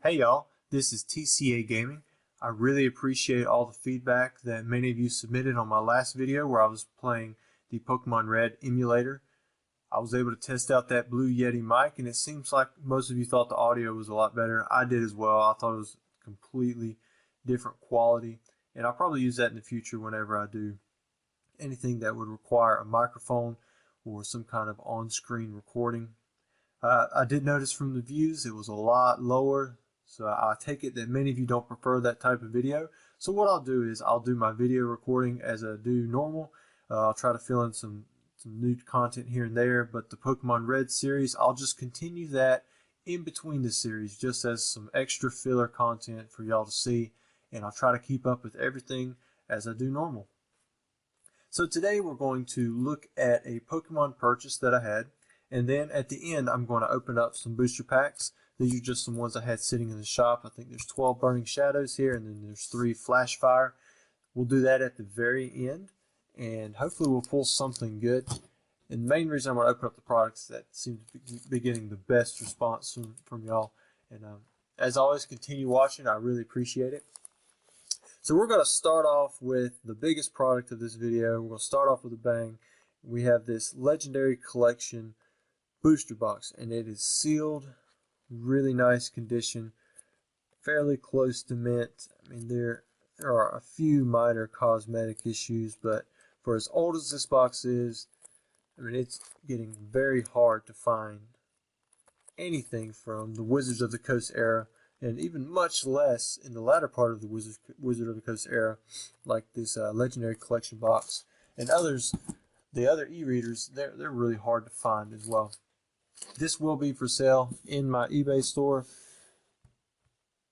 Hey y'all, this is TCA Gaming. I really appreciate all the feedback that many of you submitted on my last video where I was playing the Pokemon Red emulator. I was able to test out that Blue Yeti mic and it seems like most of you thought the audio was a lot better. I did as well. I thought it was completely different quality, and I'll probably use that in the future whenever I do anything that would require a microphone or some kind of on-screen recording. I did notice from the views it was a lot lower, so I take it that many of you don't prefer that type of video. So what I'll do is I'll do my video recording as I do normal. I'll try to fill in some new content here and there, but the Pokemon Red series, I'll just continue that in between the series just as some extra filler content for y'all to see, and I'll try to keep up with everything as I do normal. So today we're going to look at a Pokemon purchase that I had, and then at the end I'm going to open up some booster packs. These are just some ones I had sitting in the shop. I think there's 12 Burning Shadows here, and then there's 3 Flash Fire. We'll do that at the very end, and hopefully we'll pull something good. And the main reason I'm going to open up the products that seem to be getting the best response from y'all. And as always, continue watching. I really appreciate it. So we're going to start off with the biggest product of this video. We're going to start off with a bang. We have this Legendary Collection booster box, and it is sealed, really nice condition, fairly close to mint. I mean, there are a few minor cosmetic issues, but for as old as this box is, I mean, it's getting very hard to find anything from the Wizards of the Coast era, and even much less in the latter part of the Wizard of the Coast era, like this Legendary Collection box. And others, the other e-readers, they're really hard to find as well. This will be for sale in my eBay store.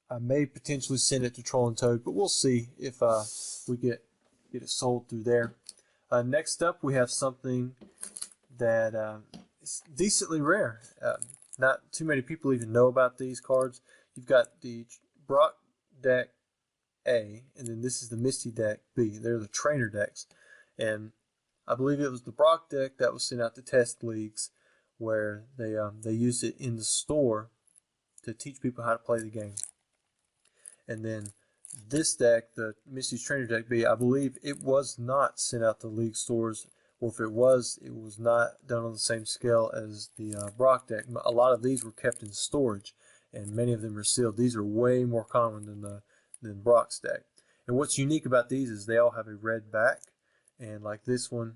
I may potentially send it to Troll and Toad, but we'll see if we get it sold through there. Next up, we have something that is decently rare. Not too many people even know about these cards. You've got the Brock deck A, and then this is the Misty deck B. They're the trainer decks, and I believe it was the Brock deck that was sent out to test leagues, where they used it in the store to teach people how to play the game. And then this deck, the Misty's Trainer Deck B, I believe it was not sent out to league stores, or if it was not done on the same scale as the Brock deck. A lot of these were kept in storage, and many of them are sealed. These are way more common than Brock's deck. And what's unique about these is they all have a red back, and like this one,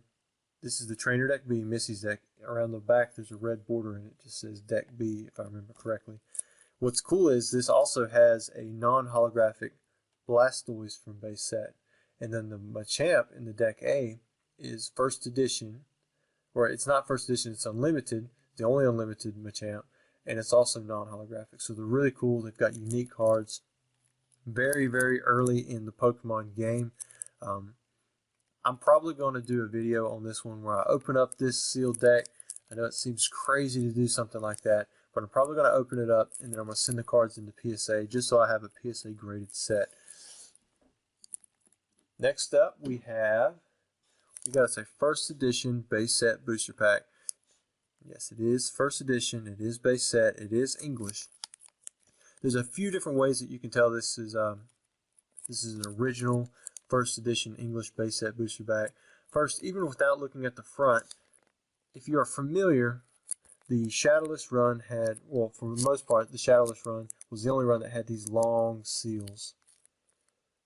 this is the Trainer Deck B, Misty's deck. Around the back there's a red border and it just says Deck B, if I remember correctly. What's cool is this also has a non-holographic Blastoise from base set. And then the Machamp in the Deck A is first edition, or it's not first edition, it's unlimited, the only unlimited Machamp, and it's also non-holographic. So they're really cool. They've got unique cards. Very, very early in the Pokemon game. I'm probably going to do a video on this one where I open up this sealed deck. I know it seems crazy to do something like that, but I'm probably going to open it up and then I'm going to send the cards into PSA just so I have a PSA graded set. Next up we got a first edition base set booster pack. Yes, it is first edition, it is base set, it is English. There's a few different ways that you can tell this is an original first edition English base set booster pack. First, even without looking at the front, if you are familiar, the Shadowless run had, well, for the most part, the Shadowless run was the only run that had these long seals.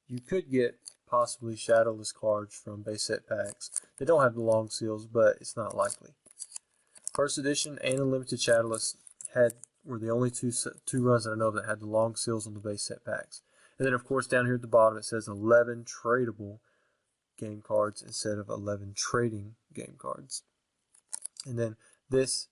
You could get possibly Shadowless cards from base set packs. They don't have the long seals, but it's not likely. First edition and Unlimited Shadowless were the only two runs that I know of that had the long seals on the base set packs. And then, of course, down here at the bottom it says 11 tradable game cards instead of 11 trading game cards. And then this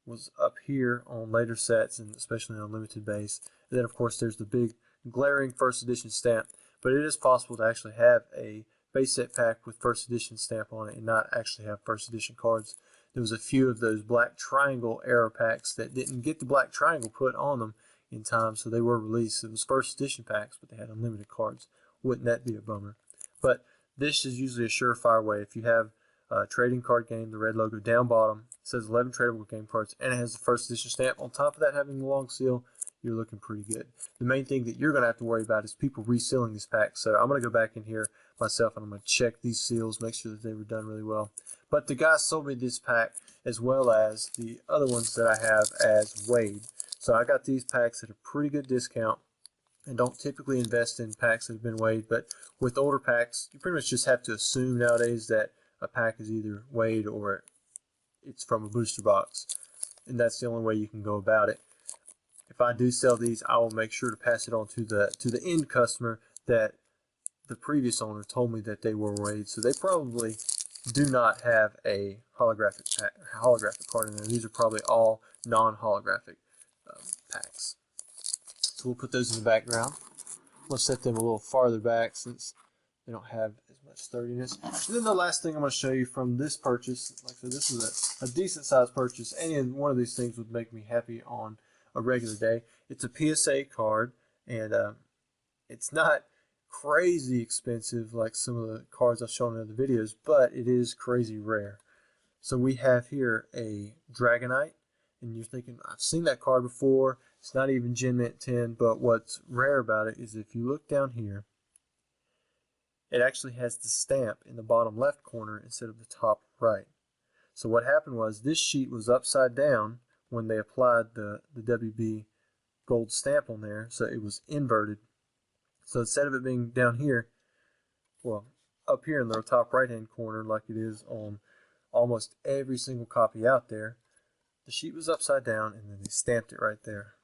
was up here on later sets, and especially on limited base. And then, of course, there's the big glaring first edition stamp. But it is possible to actually have a base set pack with first edition stamp on it and not actually have first edition cards. There was a few of those Black Triangle era packs that didn't get the Black Triangle put on them in time, so they were released. It was first edition packs, but they had unlimited cards. Wouldn't that be a bummer? But this is usually a surefire way. If you have a trading card game, the red logo down bottom says 11 tradable game cards, and it has the first edition stamp. On top of that, having the long seal, you're looking pretty good. The main thing that you're going to have to worry about is people resealing these packs. So I'm going to go back in here myself and I'm going to check these seals, make sure that they were done really well. But the guy sold me this pack as well as the other ones that I have as weighed. So I got these packs at a pretty good discount, and don't typically invest in packs that have been weighed. But with older packs, you pretty much just have to assume nowadays that a pack is either weighed or it's from a booster box. And that's the only way you can go about it. If I do sell these, I will make sure to pass it on to the end customer that the previous owner told me that they were weighed. So they probably do not have a holographic card in there. These are probably all non-holographic packs. So we'll put those in the background. We'll set them a little farther back since they don't have as much sturdiness. And then the last thing I'm going to show you from this purchase, like I said, this is a decent sized purchase, and one of these things would make me happy on a regular day. It's a PSA card, and it's not crazy expensive like some of the cards I've shown in other videos, but it is crazy rare. So we have here a Dragonite, and you're thinking, I've seen that card before. It's not even Gen Mint 10, but what's rare about it is if you look down here, it actually has the stamp in the bottom left corner instead of the top right. So what happened was this sheet was upside down when they applied the WB gold stamp on there, so it was inverted. So instead of it being down here, well, up here in the top right hand corner like it is on almost every single copy out there, the sheet was upside down and then they stamped it right there.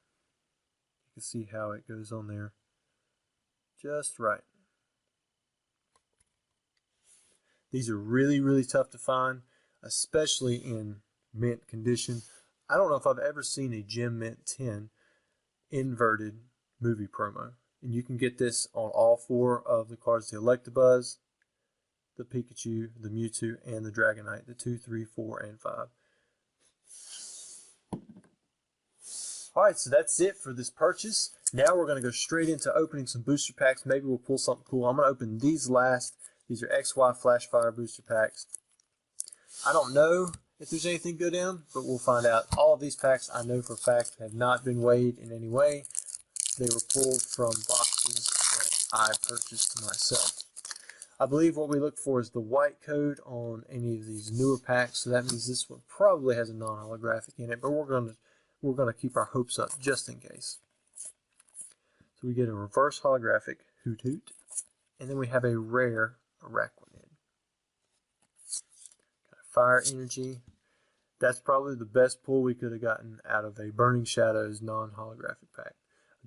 You can see how it goes on there just right. These are really, really tough to find, especially in mint condition. I don't know if I've ever seen a Gem Mint 10 inverted movie promo. And you can get this on all four of the cards: the Electabuzz, the Pikachu, the Mewtwo, and the Dragonite, the 2, 3, 4, and 5. Alright, so that's it for this purchase. Now we're going to go straight into opening some booster packs. Maybe we'll pull something cool. I'm going to open these last. These are XY Flashfire booster packs. I don't know if there's anything good in them, but we'll find out. All of these packs I know for a fact have not been weighed in any way. They were pulled from boxes that I purchased myself. I believe what we look for is the white code on any of these newer packs, so that means this one probably has a non-holographic in it, but we're gonna keep our hopes up just in case. So we get a reverse holographic Hoot Hoot, and then we have a rare Araquanid. Got a Fire Energy. That's probably the best pull we could have gotten out of a Burning Shadows non-holographic pack.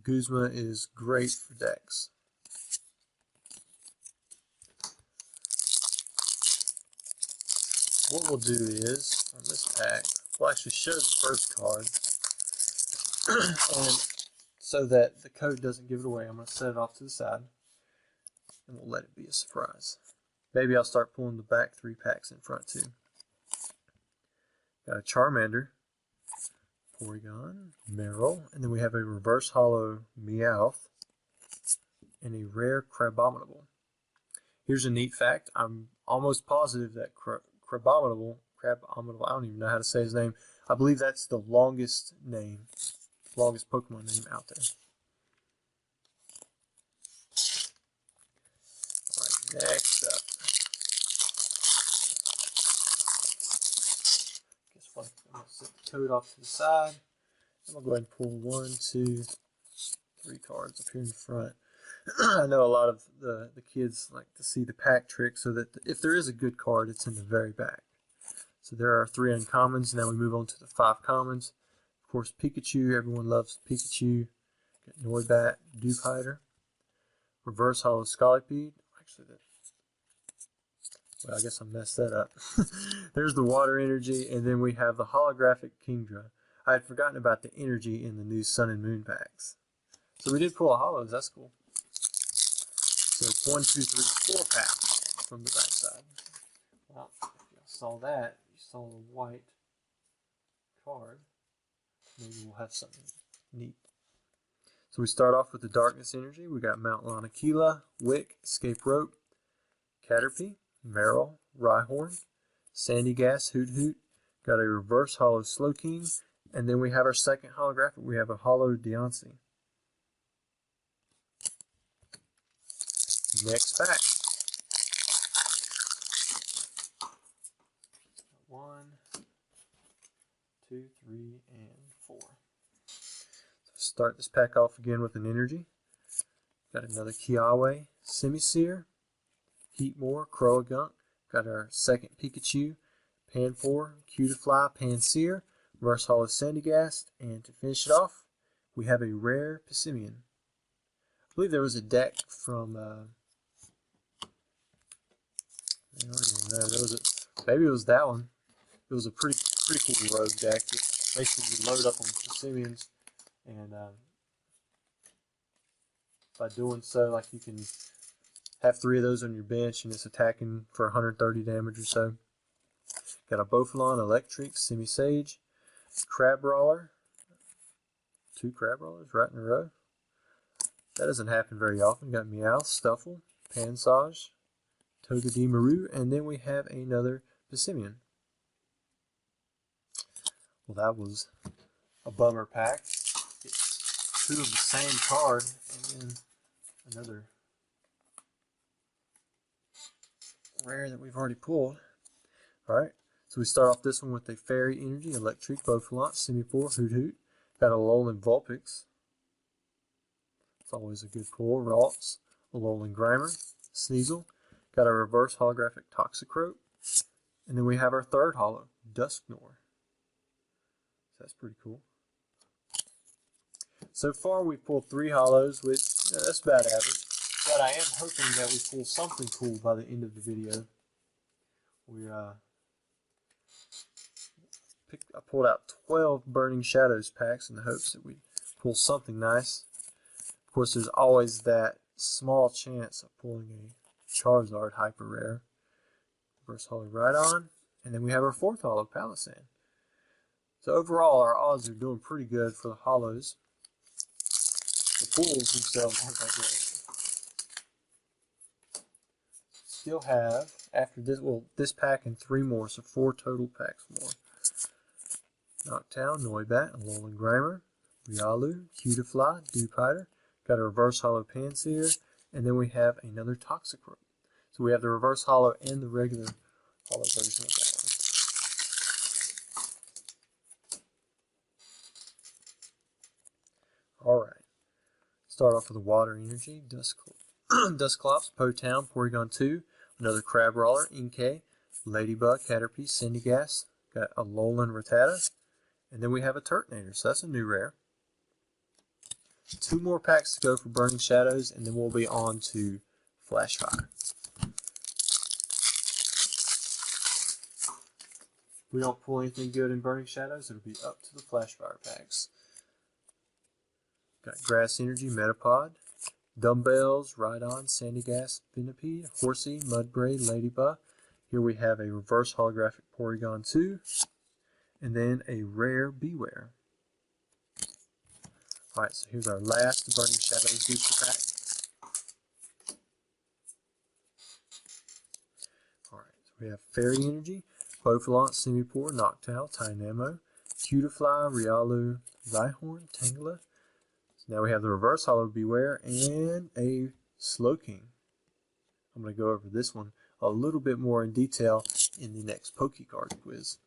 Guzma is great for decks. What we'll do is, on this pack, we'll actually show the first card. And so that the code doesn't give it away, I'm going to set it off to the side. And we'll let it be a surprise. Maybe I'll start pulling the back 3 packs in front too. Got a Charmander, Porygon, Meryl, and then we have a reverse hollow Meowth, and a rare Crabominable. Here's a neat fact. I'm almost positive that Crabominable, I don't even know how to say his name. I believe that's the longest Pokemon name out there. Alright, next up. Guess what? I'm going to set the code off to the side. I'm going to go ahead and pull 1, 2, 3 cards up here in the front. I know a lot of the kids like to see the pack trick, so that if there is a good card, it's in the very back. So there are 3 uncommons. Now we move on to the 5 commons. Of course, Pikachu. Everyone loves Pikachu. Got Noibat, Dewpider. Reverse hollow Scolipede. Actually, well, I guess I messed that up. There's the Water Energy, and then we have the holographic Kingdra. I had forgotten about the energy in the new Sun and Moon packs. So we did pull a hollows. That's cool. So it's 1, 2, 3, 4 packs from the back side. Well, if you saw that, you saw the white card. Maybe we'll have something neat. So we start off with the Darkness Energy. We got Mount Lanakila, Wick, Escape Rope, Caterpie, Meryl, Rhyhorn, Sandy Gas, Hoot Hoot. Got a reverse hollow Slowking. And then we have our second holographic. We have a hollow Deontay. next pack. 1, 2, 3, and 4. So start this pack off again with an energy. Got another Kiawe, Semi-Seer, Heatmore, Croagunk. Got our second Pikachu, Panpour, Cutiefly, Panseer, Reverse Holo Sandygast, and to finish it off, we have a rare Pissimian. I believe there was a deck from, I don't even know, maybe it was that one. It was a pretty cool rogue deck. It basically you load up on Pissimians, and by doing so, like, you can have 3 of those on your bench, and it's attacking for 130 damage or so. Got a Bofalon, Electric, Semi-Sage, Crabrawler. 2 Crabrawlers right in a row. That doesn't happen very often. Got Meowth, Stuffle, Pansage, Togedemaru, and then we have another Pissimian. Well, that was a bummer pack. It's 2 of the same card, and then another rare that we've already pulled. Alright, so we start off this one with a Fairy Energy, Electric, Bofalon, Simipour, Hoot. Got a Alolan Vulpix. It's always a good pull. Ralts, Alolan Grimer, Sneasel. Got a reverse holographic Toxicroak. And then we have our third holo, Dusknoir. So that's pretty cool. So far we've pulled 3 holos, which that's about average. But I am hoping that we pull something cool by the end of the video. I pulled out 12 Burning Shadows packs in the hopes that we'd pull something nice. Of course, there's always that small chance of pulling a Charizard Hyper Rare. Reverse Holo Rhydon. And then we have our 4th holo, Palisand. So overall, our odds are doing pretty good for the holos. The pulls themselves aren't that great. Still have, after this, well, this pack and 3 more, so 4 total packs more. Noctowl, Noibat, Alolan Grimer, Riolu, Cutiefly, Dewpider. Got a reverse holo Panseer, and then we have another Toxicroak. So we have the reverse holo and the regular holo version of that one. Alright. Start off with a Water Energy, Dusclops, Potown, Porygon 2, another Crabrawler, Inkay, Ladybug, Caterpie, Sandygast. Got a Alolan Rattata. And then we have a Turtonator, so that's a new rare. 2 more packs to go for Burning Shadows, and then we'll be on to Flashfire. If we don't pull anything good in Burning Shadows, it'll be up to the Flashfire packs. Got Grass Energy, Metapod, Dumbbells, Rhydon, Sandygast, Venipede, Horsey, Mudbray, Ladybug. Here we have a reverse holographic Porygon 2. And then a rare Beware. Alright, so here's our last Burning Shadows booster pack. Alright, so we have Fairy Energy, Bofalon, Simipour, Noctowl, Tynamo, Cutiefly, Riolu, Rhyhorn, Tangela. So now we have the reverse holo Beware and a Slowking. I'm going to go over this one a little bit more in detail in the next Pokecard quiz.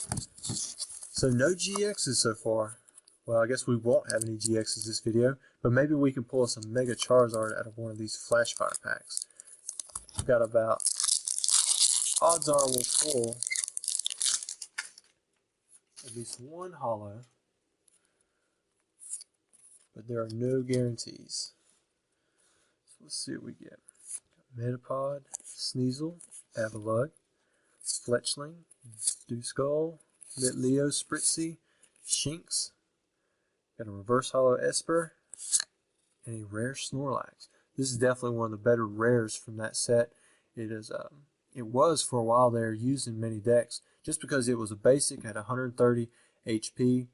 So no GXs so far. Well, I guess we won't have any GXs this video, but maybe we can pull some Mega Charizard out of one of these Flashfire packs. We've got about, odds are we'll pull at least 1 holo, but there are no guarantees. So let's see what we get. Metapod, Sneasel, Avalugg, Fletchling, Dewskull, Litleo, Spritzy, Shinx. Got a reverse holo Esper, and a rare Snorlax. This is definitely one of the better rares from that set. It was for a while there used in many decks, just because it was a basic, had 130 HP.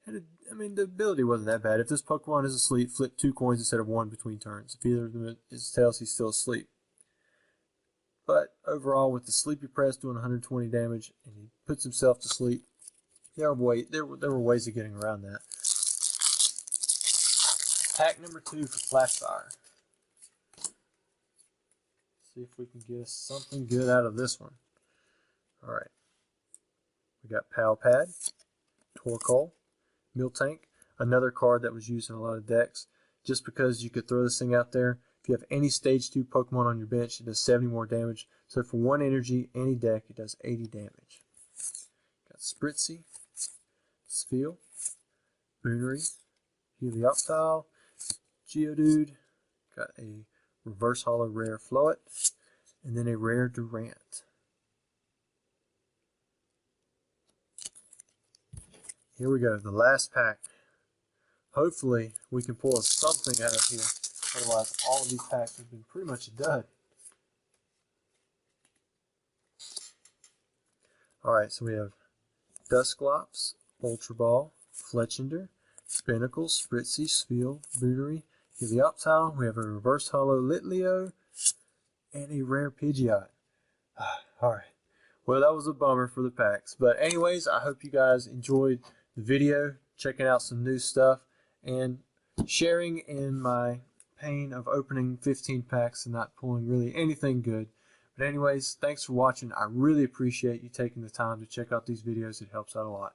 I mean, the ability wasn't that bad. If this Pokemon is asleep, flip 2 coins instead of 1 between turns. If either of them is tails, he's still asleep. But overall, with the Sleepy Press doing 120 damage, and he puts himself to sleep, there were ways of getting around that. Pack number 2 for Flashfire. See if we can get us something good out of this one. Alright. We got Pal Pad, Torkoal, Miltank, another card that was used in a lot of decks. Just because you could throw this thing out there, if you have any Stage 2 Pokemon on your bench, it does 70 more damage. So for 1 energy, any deck, it does 80 damage. Got Spritzee, Spheal, Boonery, Helioptile, Geodude, got a Reverse Holo Rare Floet, and then a Rare Durant. Here we go, the last pack. Hopefully we can pull something out of here. Otherwise all of these packs have been pretty much a dud. Alright, so we have Dusclops, Ultra Ball, Fletchinder, Spinacle, Spritzee, Spheal, Boonery, Helioptile. We have a Reverse Holo Litleo, and a Rare Pidgeot. Alright, well that was a bummer for the packs. But anyways, I hope you guys enjoyed the video, checking out some new stuff, and sharing in my pain of opening 15 packs and not pulling really anything good. But anyways, thanks for watching. I really appreciate you taking the time to check out these videos. It helps out a lot.